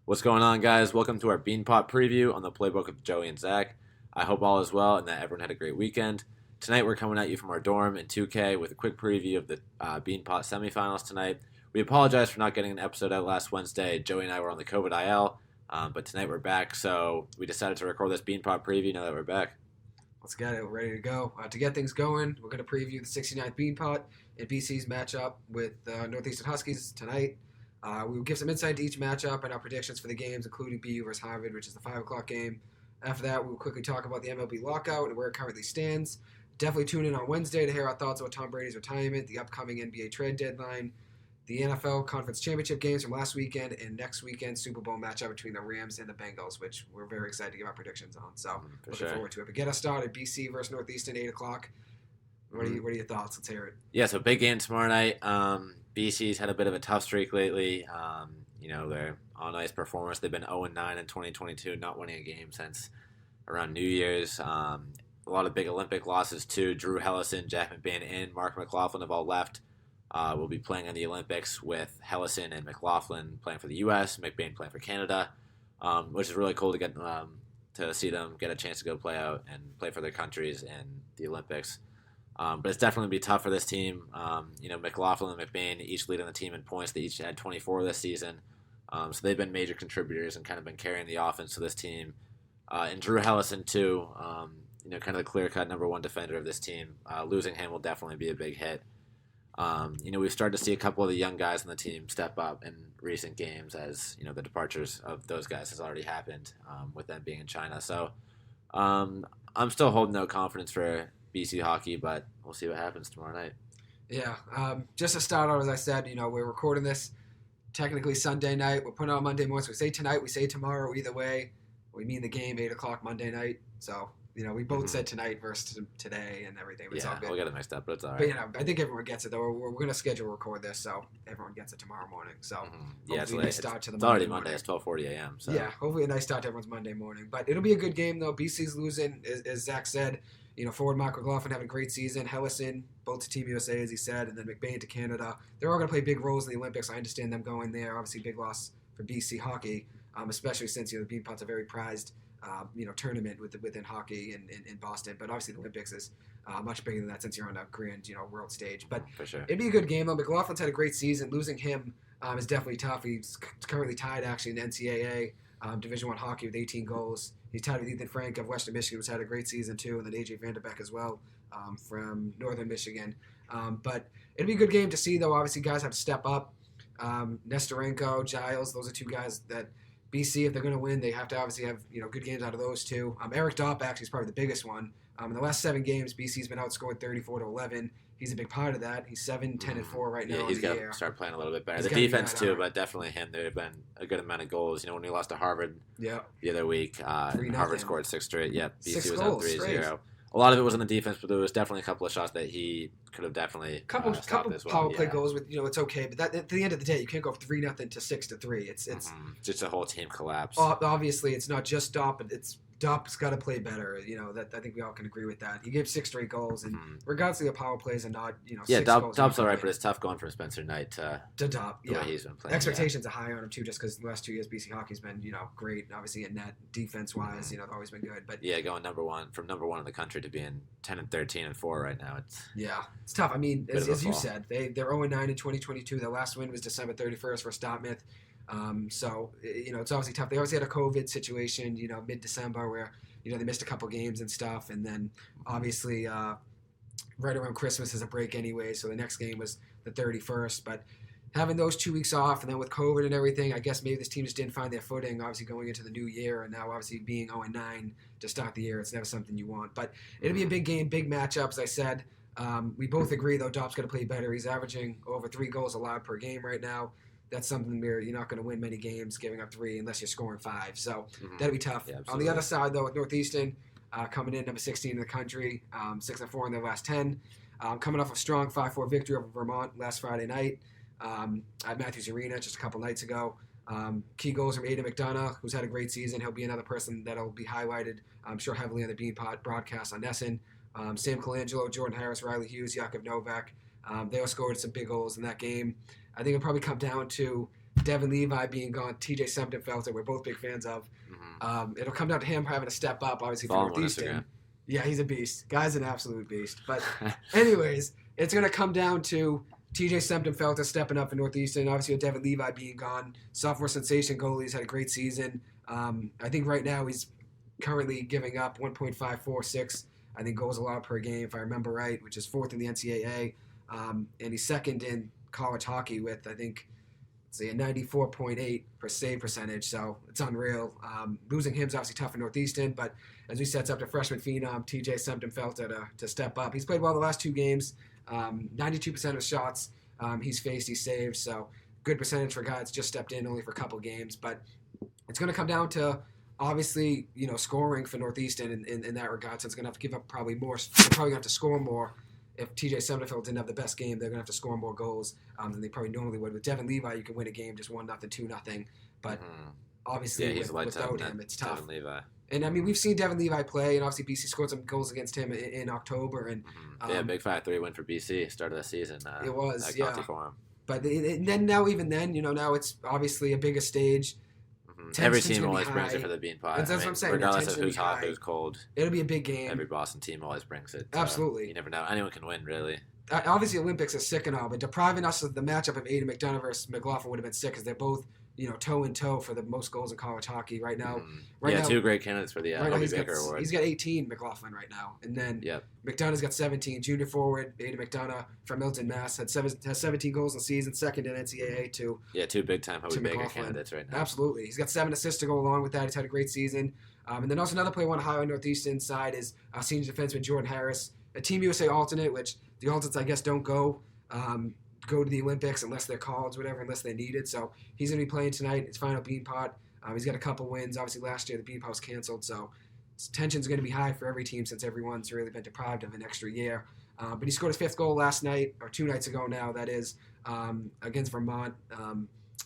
What's going on, guys? Welcome to our Beanpot preview on the Playbook with Joey and Zach. I hope all is well and that everyone had a great weekend. Tonight, we're coming at you from our dorm in 2K with a quick preview of the Beanpot Semifinals tonight. We apologize for not getting an episode out last Wednesday. Joey and I were on the COVID IL, but tonight we're back, so we decided to record this Beanpot preview now that we're back. Let's get it. We're ready to go. To get things going, we're going to preview the 69th Beanpot and BC's matchup with Northeastern Huskies tonight. We will give some insight to each matchup and our predictions for the games, including BU versus Harvard, which is the 5 o'clock game. After that, we will quickly talk about the MLB lockout and where it currently stands. Definitely tune in on Wednesday to hear our thoughts about Tom Brady's retirement, the upcoming NBA trade deadline, the NFL Conference Championship games from last weekend, and next weekend's Super Bowl matchup between the Rams and the Bengals, which we're very excited to give our predictions on. So looking forward to it. But get us started. BC versus Northeastern, 8 o'clock. What are your thoughts? Let's hear it. Yeah, so big game tomorrow night. BC's had a bit of a tough streak lately. They're on nice performance. They've been 0-9 in 2022, not winning a game since around New Year's. A lot of big Olympic losses too. Drew Hellison, Jack McBain, and Mark McLaughlin have all left. Will be playing in the Olympics with Hellison and McLaughlin playing for the U.S., McBain playing for Canada, which is really cool to get to see them get a chance to go play out and play for their countries in the Olympics. But it's definitely going to be tough for this team. McLaughlin and McBain each leading the team in points. They each had 24 this season. So they've been major contributors and kind of been carrying the offense to this team. And Drew Hellison, too, kind of the clear-cut number one defender of this team. Losing him will definitely be a big hit. We've started to see a couple of the young guys on the team step up in recent games as, the departures of those guys has already happened with them being in China. So I'm still holding no confidence for BC hockey, but we'll see what happens tomorrow night. Yeah, just to start out, as I said, we're recording this technically Sunday night. We're putting it on Monday morning. So we say tonight, we say tomorrow. Either way, we mean the game 8 o'clock Monday night. So we both said tonight versus today and everything. But it's all good. We'll get it mixed up, but it's all right. But I think everyone gets it though. We're going to schedule record this, so everyone gets it tomorrow morning. So it's late. It's already Monday. It's 12:40 a.m. So yeah, hopefully a nice start to everyone's Monday morning. But it'll be a good game though. BC's losing, as Zach said. Forward Mark McLaughlin having a great season. Hellison, both to Team USA, as he said, and then McBain to Canada. They're all going to play big roles in the Olympics. I understand them going there. Obviously, big loss for BC hockey, especially since the Beanpot's a very prized tournament within hockey in Boston. But obviously, the Olympics is much bigger than that since you're on a grand world stage. But for sure, it'd be a good game though. McLaughlin's had a great season. Losing him is definitely tough. He's currently tied actually in the NCAA Division I hockey with 18 goals. He's tied with Ethan Frank of Western Michigan, who's had a great season too, and then AJ Vanderbeck as well from Northern Michigan. But it'll be a good game to see, though. Obviously, guys have to step up. Nestorenko, Giles, those are two guys that BC, if they're going to win, they have to obviously have good games out of those two. Eric Dopp actually is probably the biggest one. In the last 7 games, BC's been outscored 34-11. He's a big part of that. He's 7-10-4 right now. Yeah, he's got to start playing a little bit better. The defense too, but definitely him. There have been a good amount of goals. When we lost to Harvard the other week, Harvard scored 6 straight. Yep, BC was up 3-0. A lot of it was on the defense, but there was definitely a couple of shots that he could have definitely couple as well. Power play goals with it's okay, but at the end of the day, you can't go 3-0 to 6-3. It's just a whole team collapse. Obviously, it's not just Dopp, but Dopp's got to play better. That I think we all can agree with that. He gave 6 straight goals, and regardless of the power plays and not 6 goals. Dopp's all right, but it's tough going from Spencer Knight to Dopp. The way he's been playing. Expectations are high on him too, just because the last 2 years BC hockey's been great. Obviously in net defense wise, they've always been good. But going number one in the country to being 10-13-4 right now. It's tough. I mean, as you said, they're 0-9 in 2022. Their last win was December 31st for Dartmouth. So it's obviously tough. They obviously had a COVID situation, mid-December where they missed a couple games and stuff, and then obviously right around Christmas is a break anyway. So the next game was the 31st. But having those 2 weeks off, and then with COVID and everything, I guess maybe this team just didn't find their footing. Obviously going into the new year, and now obviously being 0-9 to start the year, it's never something you want. But it'll be a big game, big matchup, as I said. We both agree though Dopp's going to play better. He's averaging over 3 goals allowed per game right now. That's something where you're not going to win many games giving up 3 unless you're scoring 5. So that'll be tough. Yeah, on the other side, though, with Northeastern coming in number 16 in the country, 6-4 in their last 10, coming off a strong 5-4 victory over Vermont last Friday night at Matthews Arena just a couple nights ago. Key goals from Aidan McDonough, who's had a great season. He'll be another person that'll be highlighted, I'm sure, heavily on the Beanpot broadcast on Nesson. Sam Colangelo, Jordan Harris, Riley Hughes, Yakov Novak. They all scored some big goals in that game. I think it'll probably come down to Devin Levi being gone, TJ Sempton-Felter, we're both big fans of. It'll come down to him having to step up, obviously, for Northeastern. Yeah, he's a beast. Guy's an absolute beast. But anyways, it's going to come down to TJ Sempton-Felter stepping up for Northeastern. Obviously, with Devin Levi being gone. Sophomore sensation goalie. He's had a great season. I think right now he's currently giving up 1.546, I think, goals allowed per game, if I remember right, which is 4th in the NCAA. And he's 2nd in college hockey with, I think, a 94.8 per save percentage, so it's unreal. Losing him's obviously tough for Northeastern, but as we said, it's up to freshman phenom TJ Sempton-Felter to step up. He's played well the last 2 games. 92% of shots he's faced, he's saved, so good percentage for a guy that's just stepped in only for a couple games. But it's going to come down to, obviously, scoring for Northeastern in that regard, so it's going to have to give up probably more. They're probably going to have to score more. If TJ Sempton-Felter didn't have the best game, they're going to have to score more goals than they probably normally would. With Devin Levi, you can win a game just 1-0, 2-0. But obviously, without him, it's tough. Devin Levi. And I mean, we've seen Devin Levi play, and obviously BC scored some goals against him in October. And big 5-3 win for BC start of the season. It was, for him. But then now it's obviously a bigger stage. Every team always brings it for the Beanpot. That's what I'm saying. Regardless of who's hot, who's cold. It'll be a big game. Every Boston team always brings it. So absolutely. You never know. Anyone can win, really. Obviously, Olympics are sick and all, but depriving us of the matchup of Aiden McDonough versus McLaughlin would have been sick because they're both, toe and toe for the most goals in college hockey right now. Now, 2 great candidates for the Hobie Baker Award. He's got 18, McLaughlin, right now. And then McDonough's got 17. Junior forward, Aiden McDonough from Milton, Mass. has 17 goals in the season, 2nd in NCAA to 2 big-time Hobie Baker candidates right now. Absolutely. He's got 7 assists to go along with that. He's had a great season. And then also another player I want to highlight on Northeastern side is senior defenseman Jordan Harris, a Team USA alternate, which the alternates, I guess, don't go to the Olympics unless they're called, whatever, unless they're needed. So he's going to be playing tonight. His final Beanpot. He's got a couple wins. Obviously, last year the Beanpot was canceled, so tension's going to be high for every team since everyone's really been deprived of an extra year. But he scored his 5th goal last night, or 2 nights ago now, that is, against Vermont.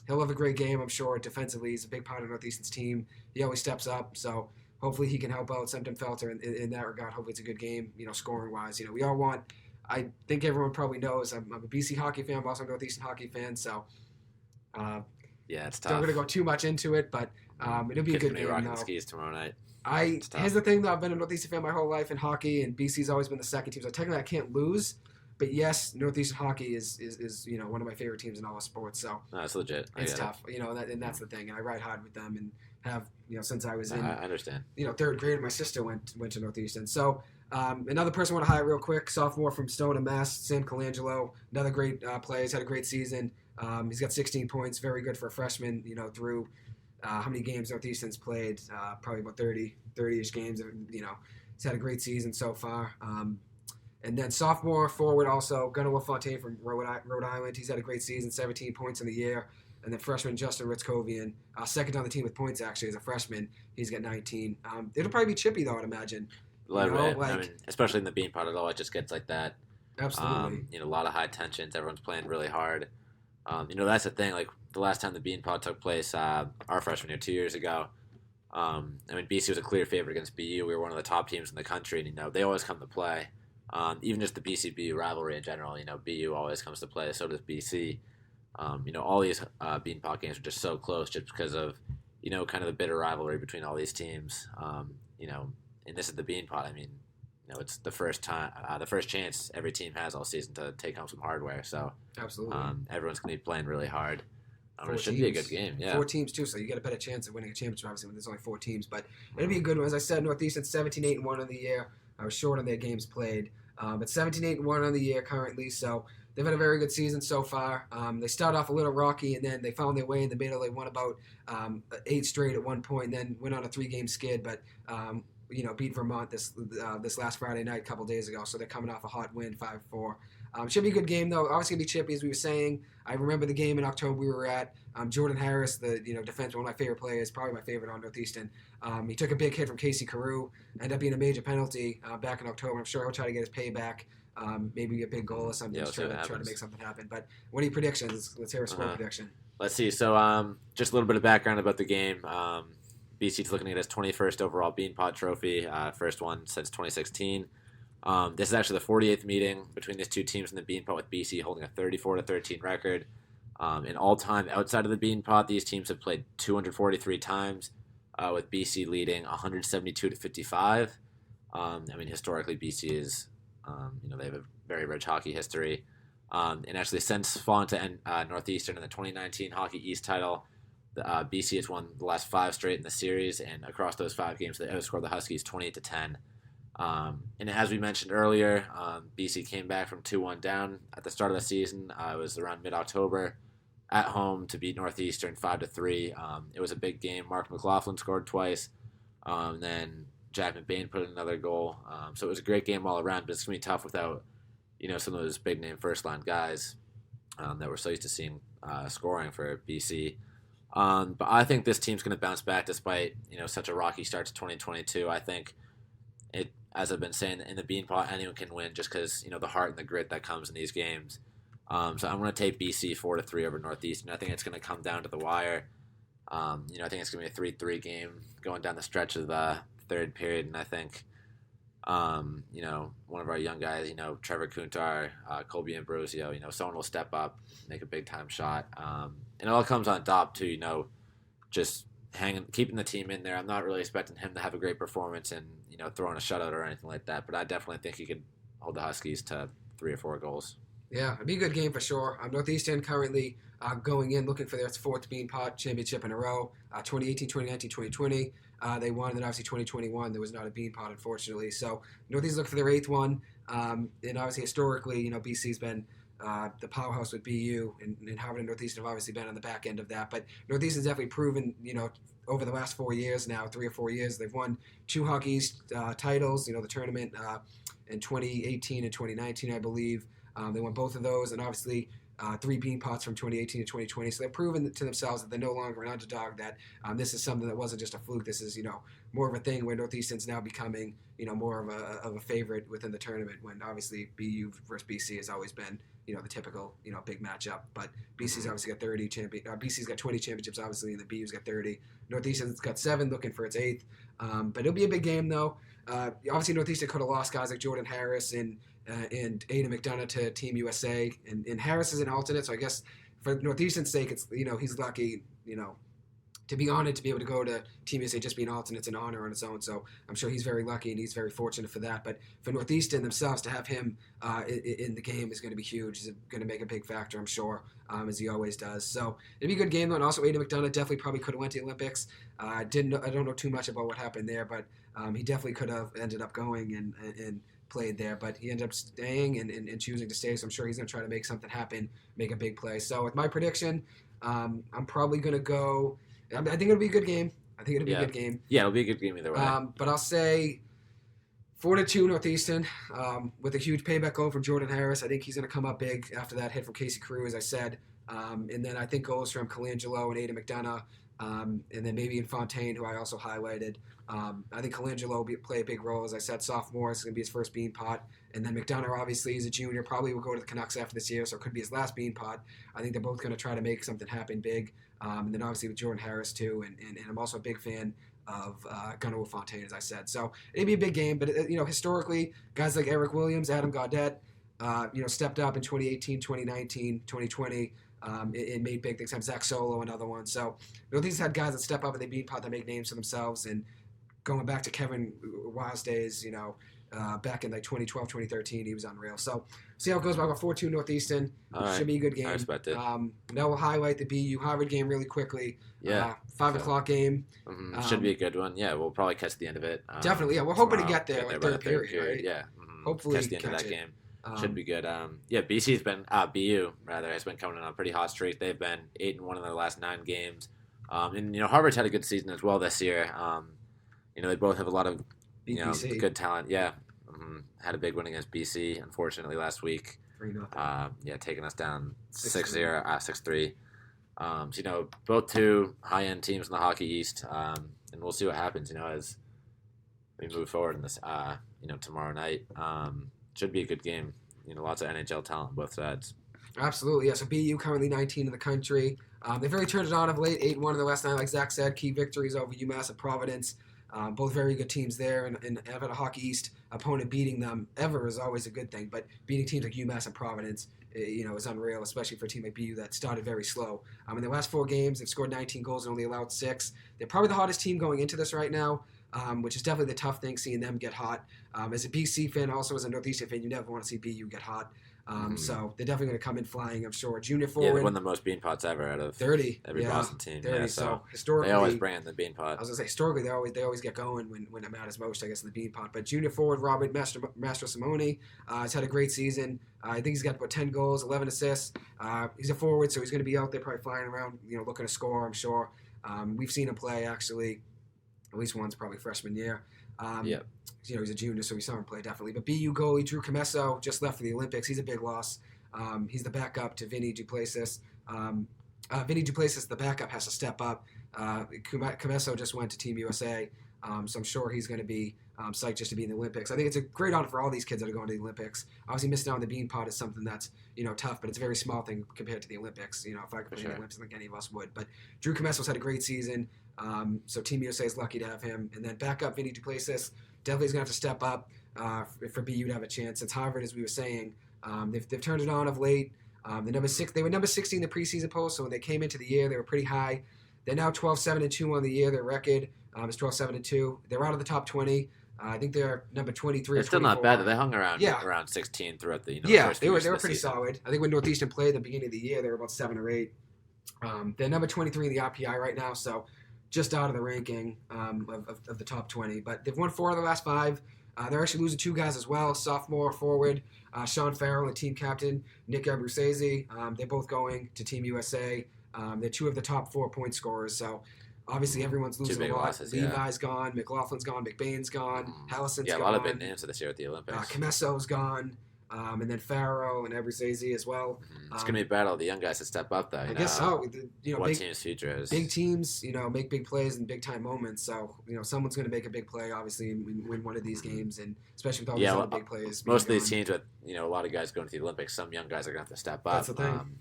He'll have a great game, I'm sure. Defensively, he's a big part of Northeastern's team. He always steps up, so hopefully he can help out Sempton-Felter in that regard. Hopefully it's a good game, scoring-wise. We all want... I think everyone probably knows I'm a BC hockey fan, I'm also a Northeastern hockey fan, so it's tough. Don't going to go too much into it, but it'll be a good game. Rocking skis tomorrow night. Here's the thing, though. I've been a Northeastern fan my whole life in hockey, and BC's always been the second team, so technically I can't lose. But yes, Northeastern hockey is one of my favorite teams in all of sports. So that's legit. It's tough, and that's the thing. And I ride hard with them, and have since I was in. I understand. 3rd grade. My sister went to Northeastern. So another person I want to highlight real quick, sophomore from Stone, Mass, Sam Colangelo, another great player. He's had a great season. He's got 16 points, very good for a freshman. Through how many games Northeastern's played? Probably about 30-ish games. He's had a great season so far. And then sophomore forward also, Gunnar LaFontaine from Rhode Island. He's had a great season, 17 points in the year. And then freshman Justin Ritzkovian, 2nd on the team with points actually as a freshman. He's got 19. It'll probably be chippy though, I'd imagine. Especially in the Beanpot at all, it just gets like that. Absolutely. A lot of high tensions. Everyone's playing really hard. That's the thing. Like the last time the Beanpot took place, our freshman year 2 years ago. BC was a clear favorite against BU. We were one of the top teams in the country, and they always come to play. Even just the BC-BU rivalry in general, BU always comes to play. So does BC. All these Beanpot games are just so close, just because of kind of the bitter rivalry between all these teams. And this is the Beanpot. It's the first time, the first chance every team has all season to take home some hardware. So absolutely, everyone's going to be playing really hard. It should teams. Be a good game. Yeah, 4 teams too, so you get a better chance of winning a championship. Obviously, when there's only 4 teams, but it'll be a good one. As I said, Northeastern 17-8-1 on the year. I was short on their games played, but 17-8-1 on the year currently. So they've had a very good season so far. They started off a little rocky, and then they found their way in the middle. They won about 8 straight at one point, and then went on a 3-game skid, but. Beat Vermont this last Friday night a couple days ago, so they're coming off a hot win, 5-4. Should be a good game, though. Obviously, going to be chippy, as we were saying. I remember the game in October we were at. Jordan Harris, the defense, one of my favorite players, probably my favorite on Northeastern. He took a big hit from Casey Carew, ended up being a major penalty back in October. I'm sure he'll try to get his payback, maybe a big goal or something, try to make something happen. But what are your predictions? Let's hear a score prediction. Let's see. So just a little bit of background about the game. BC's looking at his 21st overall Beanpot trophy, first one since 2016. This is actually the 48th meeting between these two teams in the Beanpot, with BC holding a 34-13 record. In all time outside of the Beanpot, these teams have played 243 times, with BC leading 172 to 55. Historically, BC is, they have a very rich hockey history. And actually, since falling to Northeastern in the 2019 Hockey East title, BC has won the last 5 straight in the series, and across those 5 games, they outscored the Huskies 28 to 10. And as we mentioned earlier, BC came back from 2-1 down at the start of the season. It was around mid-October at home to beat Northeastern 5-3. It was a big game. Mark McLaughlin scored twice. Then Jack McBain put in another goal. So it was a great game all around, but it's going to be tough without some of those big-name first-line guys that we're so used to seeing scoring for BC. But I think this team's going to bounce back despite such a rocky start to 2022. I think it, as I've been saying, in the Beanpot, anyone can win just because the heart and the grit that comes in these games. So I'm going to take BC 4-3 over Northeastern. I think it's going to come down to the wire. I think it's going to be a 3-3 game going down the stretch of the third period, and I think one of our young guys, Trevor Kuntar, Colby Ambrosio, someone will step up, make a big time shot. And it all comes on top too, just keeping the team in there. I'm not really expecting him to have a great performance and, throwing a shutout or anything like that, but I definitely think he could hold the Huskies to 3 or 4 goals. Yeah, it'd be a good game for sure. Northeastern currently going in looking for their 4th Beanpot championship in a row, 2018, 2019, 2020. They won, and then obviously 2021 there was not a Beanpot, unfortunately. So Northeast looking for their 8th one, and obviously historically, BC's been the powerhouse with BU, and Harvard and Northeastern have obviously been on the back end of that. But Northeastern's definitely proven, over the last 4 years now, 3 or 4 years, they've won 2 Hockey East titles. The tournament in 2018 and 2019, I believe. They won both of those, and obviously 3 Beanpots from 2018 to 2020. So they've proven to themselves that they're no longer an underdog, that this is something that wasn't just a fluke. This is, more of a thing where Northeastern's now becoming, more of a favorite within the tournament, when obviously BU versus BC has always been, the typical, big matchup. But BC's obviously got BC's got 20 championships, obviously, and the BU's got 30. Northeastern's got 7, looking for its 8th. But it'll be a big game, though. Obviously, Northeastern could have lost guys like Jordan Harris and Aidan McDonough to Team USA, and Harris is an alternate, so I guess for Northeastern's sake, it's he's lucky, to be honored to be able to go to Team USA. Just being alternate's an honor on its own, so I'm sure he's very lucky and he's very fortunate for that. But for Northeastern themselves to have him in the game is going to be huge. He's going to make a big factor, I'm sure, as he always does. So it'd be a good game though. And also Aidan McDonough definitely probably could have went to the Olympics. I don't know too much about what happened there, but he definitely could have ended up going and played there, but he ended up staying and choosing to stay, so I'm sure he's going to try to make something happen, make a big play. So with my prediction, I'm probably going to go, I think it'll be a good game. I think it'll be a good game. Yeah, it'll be a good game either way. But I'll say 4-2 Northeastern, with a huge payback goal from Jordan Harris. I think he's going to come up big after that hit from Casey Carew, as I said. And then I think goals from Colangelo and Aidan McDonough, and then maybe in Fontaine, who I also highlighted. I think Colangelo will play a big role, as I said, sophomore. It's going to be his first Beanpot. And then McDonough, obviously, is a junior, probably will go to the Canucks after this year, so it could be his last Beanpot. I think they're both going to try to make something happen big. And then obviously with Jordan Harris, too. And I'm also a big fan of Gunnar Fontaine, as I said. So it'd be a big game. But, historically, guys like Eric Williams, Adam Gaudette, stepped up in 2018, 2019, 2020. It made big things. Zach Solo, another one. So these had guys that step up and they Beanpot, that make names for themselves. And going back to Kevin Wild's days, back in like 2012, 2013, he was unreal. So see how it goes. I'll go 4-2 Northeastern. Should be a good game. I respect it. Now we'll highlight the BU Harvard game really quickly. Yeah. 5 o'clock game. Should be a good one. Yeah, we'll probably catch the end of it. Definitely. Yeah, we're hoping to get there like third period, right? Yeah. Hopefully catch the end of that game. Should be good. BC's been BU has been coming on a pretty hot streak. They've been 8-1 in their last 9 games. And Harvard's had a good season as well this year. They both have a lot of good talent. Yeah. Had a big win against BC, unfortunately, last week. 3-0. Taking us down 6-0, 6-3. So, both 2 high-end teams in the Hockey East. And we'll see what happens, as we move forward in this, tomorrow night. Should be a good game. Lots of NHL talent on both sides. Absolutely, yeah. So BU currently 19 in the country. They've really turned it on of late. 8-1 in the last 9, like Zach said. Key victories over UMass and Providence. Both very good teams there, and having a Hockey East opponent beating them ever is always a good thing. But beating teams like UMass and Providence is unreal, especially for a team like BU that started very slow. In their last 4 games, they've scored 19 goals and only allowed 6. They're probably the hottest team going into this right now, which is definitely the tough thing, seeing them get hot. As a BC fan, also as a Northeastern fan, you never want to see BU get hot. So they're definitely going to come in flying, I'm sure. Junior forward. Yeah, they won the most Beanpots ever out of 30. every Boston team. 30. Yeah, so historically, they always bring in the Beanpot. I was going to say, historically, they always get going when it matters most, I guess, in the Beanpot. But junior forward Robert Master Simone has had a great season. I think he's got about 10 goals, 11 assists. He's a forward, so he's going to be out there probably flying around, looking to score, I'm sure. We've seen him play, actually, at least once, probably freshman year. He's a junior, so we saw him play, definitely. But BU goalie Drew Comesso just left for the Olympics. He's a big loss. He's the backup to Vinny Duplessis. Vinny Duplessis, the backup, has to step up. Comesso just went to Team USA, so I'm sure he's going to be psyched just to be in the Olympics. I think it's a great honor for all these kids that are going to the Olympics. Obviously, missing out on the Beanpot is something that's tough, but it's a very small thing compared to the Olympics. If I could play in the Olympics, I think any of us would. But Drew Comesso's had a great season, so Team USA is lucky to have him. And then backup Vinny Duplessis definitely is going to have to step up for BU to have a chance. Since Harvard, as we were saying, they've turned it on of late. They were number 16 in the preseason poll, so when they came into the year, they were pretty high. They're now 12-7-2 on the year. Their record is 12-7-2. They're out of the top 20. I think they're number 23. It's still not bad. They hung around 16 throughout the first they were pretty season. solid. I think when Northeastern played at the beginning of the year, they were about 7 or 8. They're number 23 in the RPI right now, so just out of the ranking of the top 20. But they've won 4 of the last 5. They're actually losing 2 guys as well. Sophomore forward Sean Farrell and team captain Nick Abruzzese. They're both going to Team USA. They're 2 of the top 4 point scorers. So obviously everyone's losing a lot. Losses, Levi's gone. McLaughlin's gone. McBain's gone. Hallison's gone. Yeah, a lot of big names this year at the Olympics. Comesso's gone. And then Farrell and Abruzzese as well. It's going to be a battle of the young guys to step up, though. I guess so. What team's future is. Big teams, make big plays in big-time moments. So, someone's going to make a big play, obviously, and win one of these games. And especially with all these other big plays. Most of these teams with, a lot of guys going to the Olympics, some young guys are going to have to step up. That's the thing.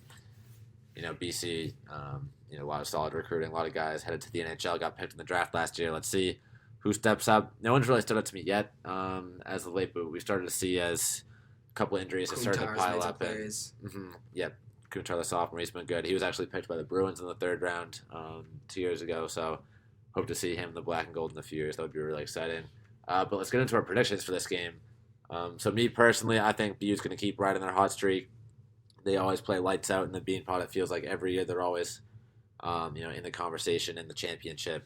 BC, a lot of solid recruiting. A lot of guys headed to the NHL, got picked in the draft last year. Let's see who steps up. No one's really stood up to me yet as of late, but we started to see as couple injuries have started to pile up. Kuntar, the sophomore, he's been good. He was actually picked by the Bruins in the 3rd round 2 years ago, so hope to see him in the black and gold in a few years. That would be really exciting. But let's get into our predictions for this game. So me personally, I think BU's going to keep riding their hot streak. They always play lights out in the Beanpot. It feels like every year they're always in the conversation in the championship.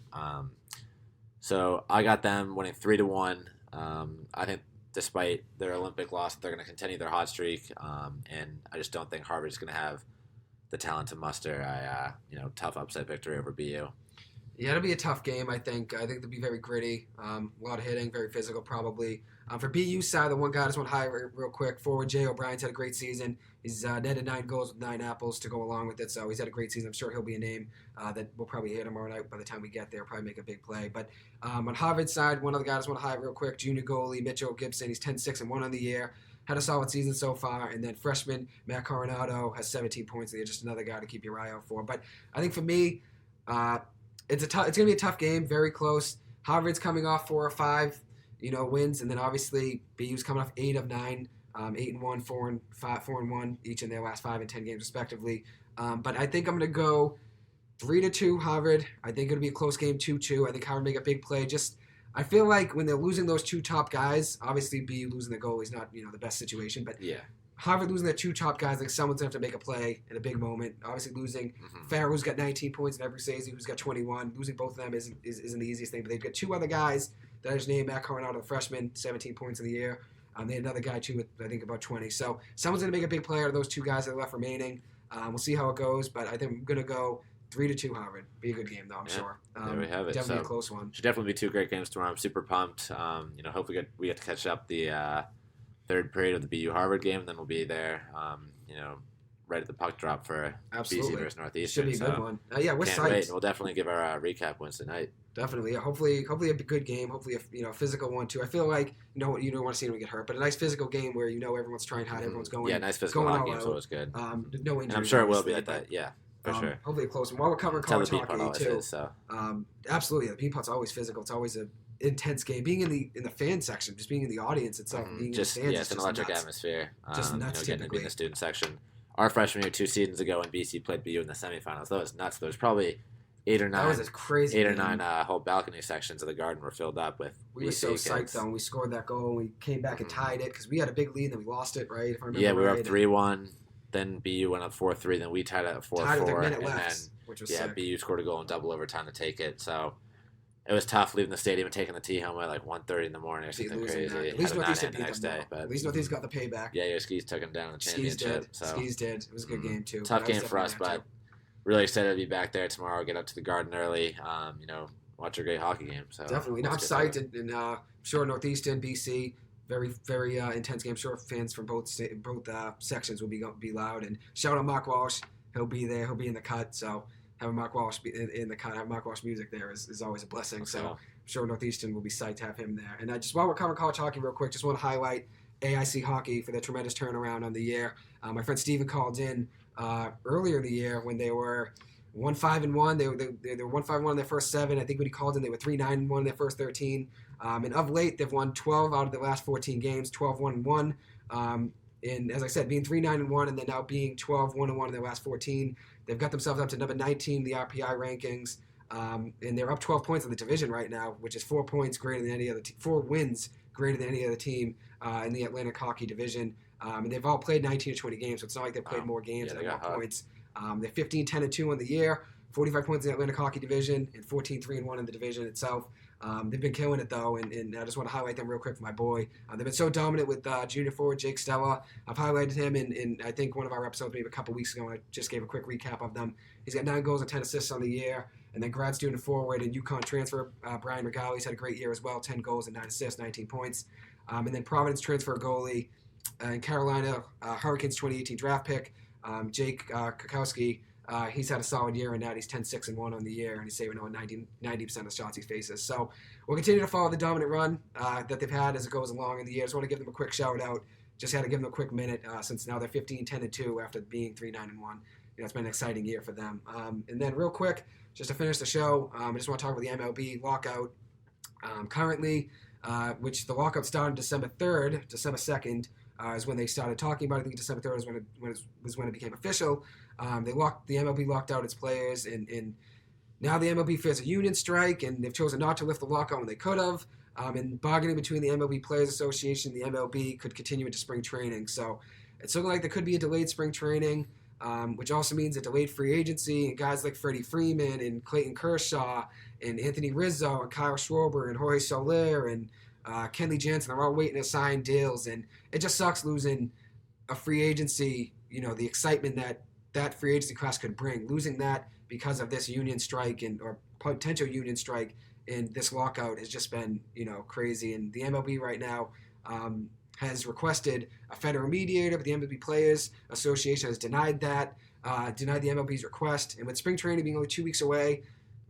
So I got them winning 3-1. I think despite their Olympic loss, they're going to continue their hot streak, and I just don't think Harvard's going to have the talent to muster a tough upset victory over BU. Yeah, it'll be a tough game, I think. I think they'll be very gritty, a lot of hitting, very physical probably. For BU's side, the one guy I just want to highlight real quick, forward Jay O'Brien's had a great season. He's netted 9 goals with 9 apples to go along with it, so he's had a great season. I'm sure he'll be a name that we'll probably hear tomorrow night. By the time we get there, probably make a big play. But on Harvard's side, one other guy I just want to highlight real quick, junior goalie Mitchell Gibson. He's 10-6-1 on the year. Had a solid season so far. And then freshman Matt Coronado has 17 points there. Just another guy to keep your eye out for. But I think for me, it's going to be a tough game, very close. Harvard's coming off 4 or 5 wins, and then obviously BU's coming off 8 of 9, 8-1, 4-1 each in their last 5 and 10 games respectively. But I think I'm going to go 3-2 Harvard. I think it'll be a close game, 2-2. I think Harvard make a big play. I feel like when they're losing those 2 top guys, obviously BU losing the goal is not the best situation, but yeah. Harvard losing their 2 top guys, like someone's going to have to make a play in a big moment. Obviously losing Farrell, who's got 19 points, and Abruzzese, who's got 21. Losing both of them isn't the easiest thing, but they've got 2 other guys that I just named, Matt Coronado, the freshman, 17 points in the year. They had another guy, too, with, I think, about 20. So someone's going to make a big play out of those 2 guys that are left remaining. We'll see how it goes, but I think I'm going to go 3-2 Harvard. Be a good game, though, I'm sure. There we have it. Definitely a close one. Should definitely be 2 great games tomorrow. I'm super pumped. Hopefully we get to catch up the 3rd period of the BU Harvard game, and then we'll be there, right at the puck drop for BC versus Northeastern. Should be a good one. We're can't wait. We'll definitely give our recap Wednesday night. Definitely, yeah. Hopefully a good game. Hopefully, a physical one too. I feel like you don't want to see anyone get hurt, but a nice physical game where everyone's trying hard, everyone's going. Yeah, nice physical hockey game's always good. No injuries. And I'm sure it will be like that. Yeah, for sure. Hopefully a close one. While we're covering college hockey too. So. Absolutely, the Beanpot's always physical. It's always a intense game. Being in the fan section, just being in the audience itself, being in the stands, it's an electric atmosphere. Just nuts. Getting to be in the student section. our freshman year 2 seasons ago when BC played BU in the semifinals. That was nuts. There was probably eight or nine whole balcony sections of the Garden were filled up with. We were so psyched though when we scored that goal. And we came back and tied it because we had a big lead and then we lost it, right? If I remember we were right. up 3-1. Then BU went up 4-3. Then we tied it at 4-4. Tied with a minute left, which was sick. BU scored a goal in double overtime to take it. So it was tough leaving the stadium and taking the T home at like 1:30 in the morning or something crazy. At least Northeastern beat next them. day, but at least Northeast got the payback. Yeah, your Skis took them down in the championship. Skis did. It was a good game too. Tough game for us, but really excited to be back there tomorrow. Get up to the Garden early. Watch a great hockey game. So definitely, I'm psyched, and I'm sure Northeastern, BC, very very intense game. I'm sure fans from both sections will be loud. And shout out Mark Walsh. He'll be there. He'll be in the cut. So having Mark Walsh in the cut, having Mark Walsh music there is always a blessing. So I'm sure Northeastern will be psyched to have him there. And just while we're covering college hockey real quick, just want to highlight AIC hockey for their tremendous turnaround on the year. My friend Steven called in earlier in the year when they were 1-5-1. They were 1-5-1 in their first 7. I think when he called in, they were 3-9-1 in their first 13. And of late, they've won 12 out of the last 14 games, 12-1-1. And as I said, being 3-9-1 and then now being 12-1-1 in their last 14, they've got themselves up to number 19 in the RPI rankings. And they're up 12 points in the division right now, which is 4 points greater than any other 4 wins greater than any other team in the Atlantic Hockey Division. And they've all played 19 or 20 games, so it's not like they've played more games and more points. They're 15-10-2 on the year, 45 points in the Atlantic Hockey Division, and 14-3-1 in the division itself. They've been killing it, though, and I just want to highlight them real quick for my boy. They've been so dominant with junior forward Jake Stella. I've highlighted him in I think, one of our episodes maybe a couple weeks ago, and I just gave a quick recap of them. He's got 9 goals and 10 assists on the year. And then grad student forward and UConn transfer, Brian Regali's had a great year as well, 10 goals and 9 assists, 19 points. And then Providence transfer goalie in Carolina, Hurricanes 2018 draft pick, Jake Kukowski. He's had a solid year, and now he's 10-6-1 on the year, and he's saving on 90% of the shots he faces. So we'll continue to follow the dominant run that they've had as it goes along in the year. I just want to give them a quick shout-out. Just had to give them a quick minute since now they're 15-10-2 after being 3-9-1. It's been an exciting year for them. And then real quick, just to finish the show, I just want to talk about the MLB lockout. Currently, which the lockout started December 3rd, December 2nd, is when they started talking about it. I think December 3rd was when it became official. The MLB locked out its players, and now the MLB fears a union strike, and they've chosen not to lift the lockout when they could have. And bargaining between the MLB Players Association and the MLB could continue into spring training. So it's looking like there could be a delayed spring training, which also means a delayed free agency, and guys like Freddie Freeman and Clayton Kershaw and Anthony Rizzo and Kyle Schwarber and Jorge Soler and Kenley Jansen are all waiting to sign deals, and it just sucks losing a free agency, the excitement that free agency class could bring. Losing that because of this union strike or potential union strike and this lockout has just been, crazy. And the MLB right now has requested a federal mediator, but the MLB Players Association has denied the MLB's request. And with spring training being only 2 weeks away,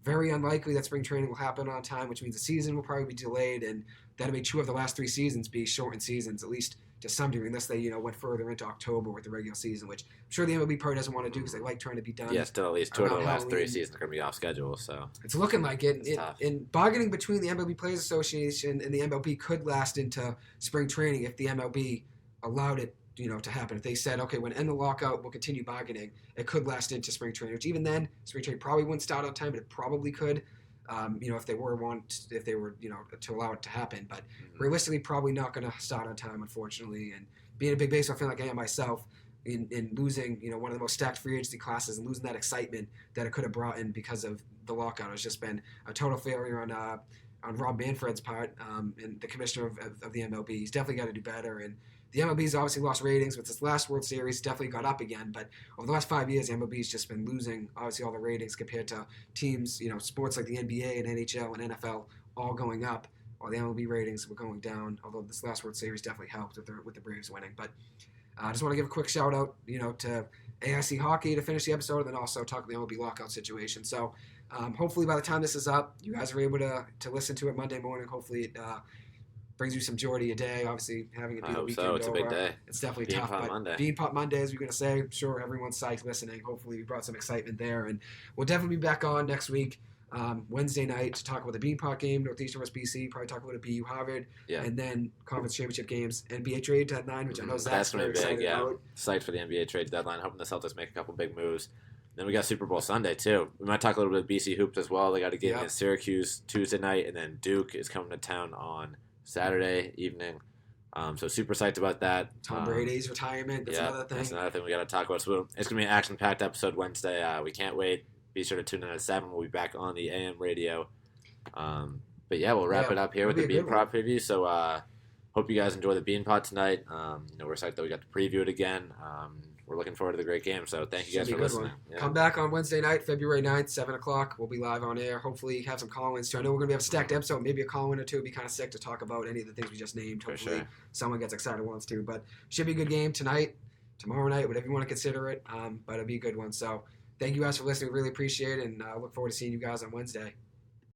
very unlikely that spring training will happen on time, which means the season will probably be delayed, and that'll make 2 of the last 3 seasons be shortened seasons, at least to some degree, unless they went further into October with the regular season, which I'm sure the MLB probably doesn't want to do because they like trying to be done. Yeah, still at least 2 of the last 3 seasons are going to be off schedule. So it's looking like it. And bargaining between the MLB Players Association and the MLB could last into spring training if the MLB allowed it, to happen. If they said, okay, when end the lockout, we'll continue bargaining, it could last into spring training. Which even then, spring training probably wouldn't start on time, but it probably could. If they were to allow it to happen, but realistically, probably not going to start on time, unfortunately. And being a big baseball fan like I am myself, in losing, one of the most stacked free agency classes and losing that excitement that it could have brought in because of the lockout, has just been a total failure on Rob Manfred's part, and the commissioner of the MLB. He's definitely got to do better. And the MLB's obviously lost ratings with this last World Series, definitely got up again. But over the last 5 years, the MLB's just been losing, obviously, all the ratings compared to teams, sports like the NBA and NHL and NFL all going up, while the MLB ratings were going down, although this last World Series definitely helped with the Braves winning. But I just want to give a quick shout out, to AIC Hockey to finish the episode, and then also talk about the MLB lockout situation. So hopefully by the time this is up, you guys are able to listen to it Monday morning. Hopefully it brings you some joy to your day. Obviously, having it be the weekend it's a big day. It's definitely tough. Beanpot Monday. Beanpot Monday, as we're going to say. I'm sure everyone's psyched listening. Hopefully we brought some excitement there. And we'll definitely be back on next week. Wednesday night to talk about the Beanpot game, Northeastern vs. BC, probably talk about a BU Harvard, and then conference championship games, NBA trade deadline, which I know Zach's very excited about. Psyched for the NBA trade deadline, hoping the Celtics make a couple big moves. Then we got Super Bowl Sunday, too. We might talk a little bit of BC hoops as well. They got a game against Syracuse Tuesday night, and then Duke is coming to town on Saturday evening. So super psyched about that. Tom Brady's retirement, that's another thing. That's another thing we got to talk about. So it's going to be an action-packed episode Wednesday. We can't wait. Be sure to tune in at 7. We'll be back on the AM radio. But yeah, we'll wrap it up here with the Beanpot preview. So hope you guys enjoy the Beanpot tonight. We're psyched that we got to preview it again. We're looking forward to the great game. So thank you guys for listening. Yeah. Come back on Wednesday night, February 9th, 7 o'clock. We'll be live on air. Hopefully have some call-ins too. I know we're going to have a stacked episode, maybe a call-in or two. It'd be kind of sick to talk about any of the things we just named. Hopefully someone gets excited and wants to. But should be a good game tonight, tomorrow night, whatever you want to consider it. But it'll be a good one. So thank you guys for listening. Really appreciate it, and look forward to seeing you guys on Wednesday.